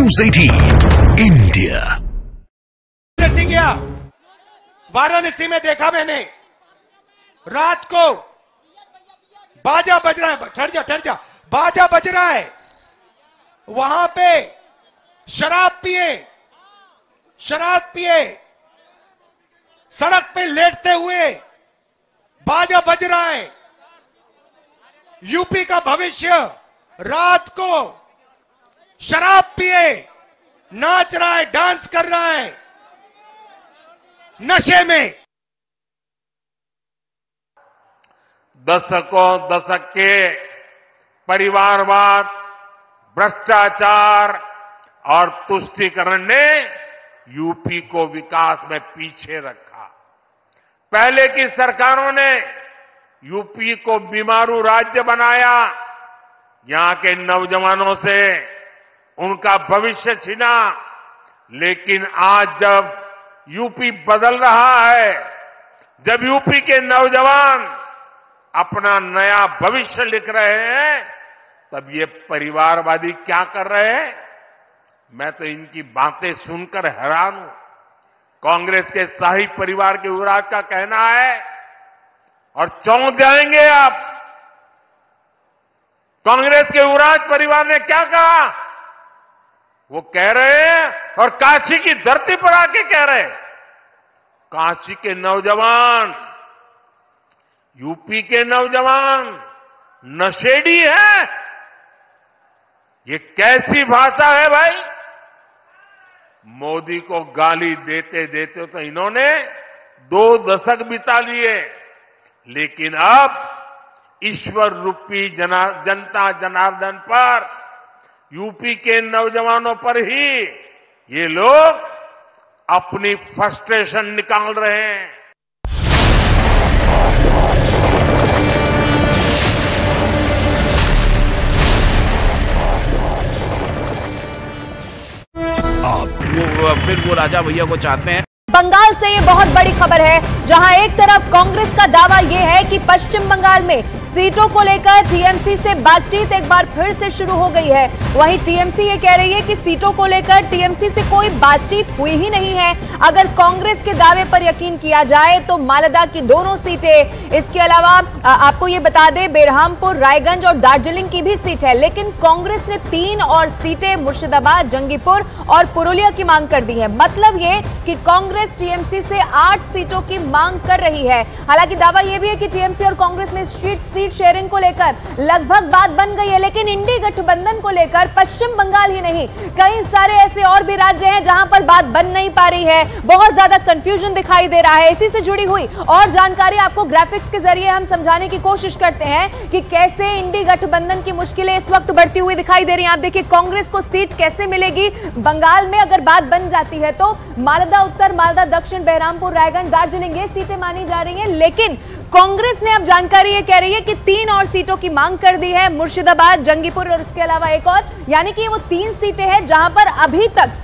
News 18 India. गया वाराणसी में देखा मैंने, रात को बाजा बज रहा है, ठहर जा, बाजा बज रहा है, वहां पे शराब पिए सड़क पे लेटते हुए बाजा बज रहा है। यूपी का भविष्य रात को शराब पिए नाच रहा है, डांस कर रहा है नशे में। दशक के परिवारवाद, भ्रष्टाचार और तुष्टीकरण ने यूपी को विकास में पीछे रखा। पहले की सरकारों ने यूपी को बीमारू राज्य बनाया, यहां के नौजवानों से उनका भविष्य छीना। लेकिन आज जब यूपी बदल रहा है, जब यूपी के नौजवान अपना नया भविष्य लिख रहे हैं, तब ये परिवारवादी क्या कर रहे हैं? मैं तो इनकी बातें सुनकर हैरान हूं। कांग्रेस के शाही परिवार के युवराज का कहना है, और चौंक जाएंगे आप, कांग्रेस के युवराज परिवार ने क्या कहा? वो कह रहे हैं, और काशी की धरती पर आके कह रहे हैं, काशी के नौजवान, यूपी के नौजवान नशेड़ी है। ये कैसी भाषा है भाई? मोदी को गाली देते देते तो इन्होंने 2 दशक बिता लिए, लेकिन अब ईश्वर रूपी जनता जनार्दन पर, यूपी के नौजवानों पर ही ये लोग अपनी फ्रस्ट्रेशन निकाल रहे हैं। फिर वो राजा भैया को चाहते हैं। बंगाल से ये बहुत बड़ी खबर है, जहां एक तरफ कांग्रेस का दावा यह है कि पश्चिम बंगाल में सीटों को लेकर टीएमसी से बातचीत एक बार फिर से शुरू हो गई है। वहीं टीएमसी ये कह रही है कि सीटों को लेकर टीएमसी से कोई बातचीत हुई ही नहीं है। अगर कांग्रेस के दावे पर यकीन किया जाए तो मालदा की दोनों सीटें, इसके अलावा आपको ये बता दें बेरहामपुर, रायगंज और दार्जिलिंग की भी सीट है, लेकिन कांग्रेस ने 3 और सीटें मुर्शिदाबाद, जंगीपुर और पुरुलिया की मांग कर दी है। मतलब ये कि कांग्रेस टीएमसी से 8 सीटों की मांग कर रही है। हालांकि दावा यह भी है कि टीएमसी और कांग्रेस में सीट शेयरिंग को लेकर लगभग बात बन गई है, लेकिन इंडी गठबंधन को लेकर पश्चिम बंगाल ही नहीं, कई सारे ऐसे और भी राज्य हैं जहां पर बात बन नहीं पा रही है। बहुत ज्यादा कंफ्यूजन दिखाई दे रहा है। इसी से जुड़ी हुई और जानकारी आपको ग्राफिक्स के जरिए हम समझाने की कोशिश करते हैं कि कैसे इंडी गठबंधन की मुश्किलें इस वक्त बढ़ती हुई दिखाई दे रही हैं। आप देखिए कांग्रेस को सीट कैसे मिलेगी बंगाल में अगर बात बन जाती है तो। मालदा उत्तर, मालदा दक्षिण, बहरामपुर, रायगंज, दार्जिलिंग ये सीटें मानी जा रही हैं, लेकिन कांग्रेस ने अब जानकारी ये कह रही है कि 3 और सीटों की मांग कर दी है, मुर्शिदाबाद, जंगीपुर और इसके अलावा एक और, यानी कि वो 3 सीटें हैं जहां पर अभी तक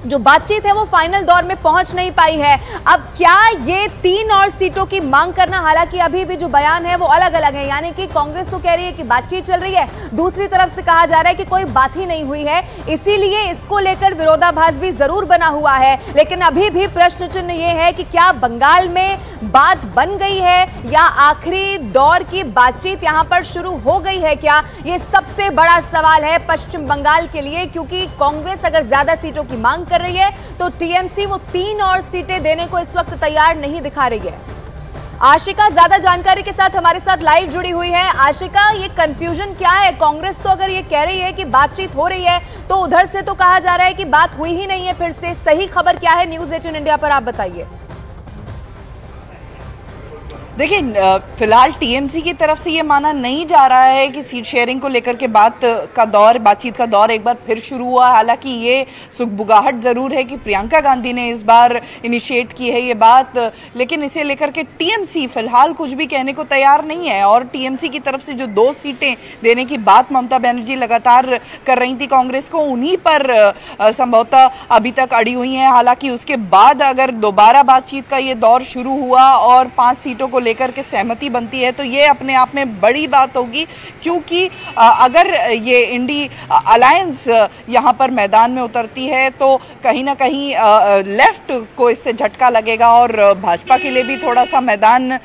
जो बातचीत है वो फाइनल दौर में पहुंच नहीं पाई है। अब क्या ये 3 और सीटों की मांग करना, हालांकि अभी भी जो बयान है वो अलग अलग है, यानी कि कांग्रेस तो कह रही है कि बातचीत चल रही है, दूसरी तरफ से कहा जा रहा है कि कोई बात ही नहीं हुई है, इसीलिए इसको लेकर विरोधाभास भी जरूर बना हुआ है। लेकिन अभी भी प्रश्न चिन्ह ये है कि क्या बंगाल में बात बन गई है या आखिरी दौर की बातचीत यहां पर शुरू हो गई है क्या? ये सबसे बड़ा सवाल है पश्चिम बंगाल के लिए, क्योंकि कांग्रेस अगर ज्यादा सीटों की मांग कर रही है तो टीएमसी वो 3 और सीटें देने को इस वक्त तैयार नहीं दिखा रही है। आशिका ज्यादा जानकारी के साथ हमारे साथ लाइव जुड़ी हुई है। आशिका, ये कंफ्यूजन क्या है? कांग्रेस तो अगर ये कह रही है कि बातचीत हो रही है तो उधर से तो कहा जा रहा है कि बात हुई ही नहीं है। फिर से सही खबर क्या है? न्यूज़ 18 इंडिया पर आप बताइए। देखिए, फिलहाल टीएमसी की तरफ से ये माना नहीं जा रहा है कि सीट शेयरिंग को लेकर के बातचीत का दौर एक बार फिर शुरू हुआ। हालांकि ये सुगबुगाहट ज़रूर है कि प्रियंका गांधी ने इस बार इनिशिएट की है ये बात, लेकिन इसे लेकर के टीएमसी फिलहाल कुछ भी कहने को तैयार नहीं है। और टीएमसी की तरफ से जो 2 सीटें देने की बात ममता बनर्जी लगातार कर रही थी कांग्रेस को, उन्हीं पर संभवतः अभी तक अड़ी हुई हैं। हालांकि उसके बाद अगर दोबारा बातचीत का ये दौर शुरू हुआ और 5 सीटों को लेकर के सहमति बनती है तो ये अपने आप में बड़ी बात होगी, क्योंकि अगर ये इंडी अलायंस यहाँ पर मैदान में उतरती है तो कहीं ना कहीं लेफ्ट को इससे झटका लगेगा और भाजपा के लिए भी थोड़ा सा मैदान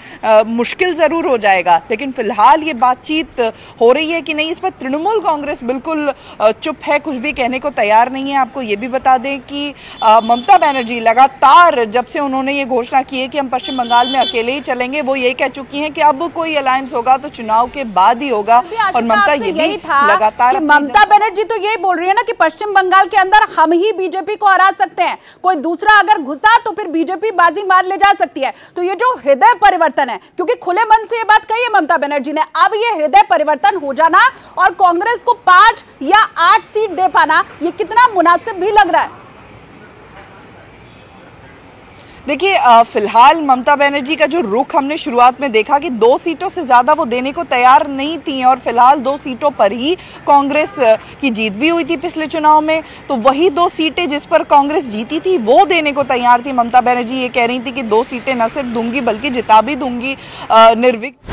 मुश्किल ज़रूर हो जाएगा। लेकिन फिलहाल ये बातचीत हो रही है कि नहीं, इस पर तृणमूल कांग्रेस बिल्कुल चुप है, कुछ भी कहने को तैयार नहीं है। आपको ये भी बता दें कि ममता बनर्जी लगातार जब से उन्होंने ये घोषणा की है कि हम पश्चिम बंगाल में अकेले ही चलेंगे, वो ये कह चुकी हैं कि अब कोई अलायंस होगा तो चुनाव के बाद ही होगा। और ममता ये भी लगातार, ममता बनर्जी तो यही बोल रही है ना कि पश्चिम बंगाल के अंदर हम ही बीजेपी को हरा सकते हैं, कोई दूसरा अगर घुसा तो फिर बीजेपी बाजी मार ले जा सकती है। तो ये जो हृदय परिवर्तन है, क्योंकि खुले मन से ये बात कही है ममता बनर्जी ने, अब ये हृदय परिवर्तन हो जाना और कांग्रेस को 5 या 8 सीट दे पाना, ये कितना मुनासिब भी लग रहा है। देखिए फिलहाल ममता बनर्जी का जो रुख हमने शुरुआत में देखा कि 2 सीटों से ज़्यादा वो देने को तैयार नहीं थी और फिलहाल 2 सीटों पर ही कांग्रेस की जीत भी हुई थी पिछले चुनाव में। तो वही 2 सीटें जिस पर कांग्रेस जीती थी वो देने को तैयार थी। ममता बनर्जी ये कह रही थी कि 2 सीटें न सिर्फ दूंगी बल्कि जिता भी दूंगी निर्विघ्न।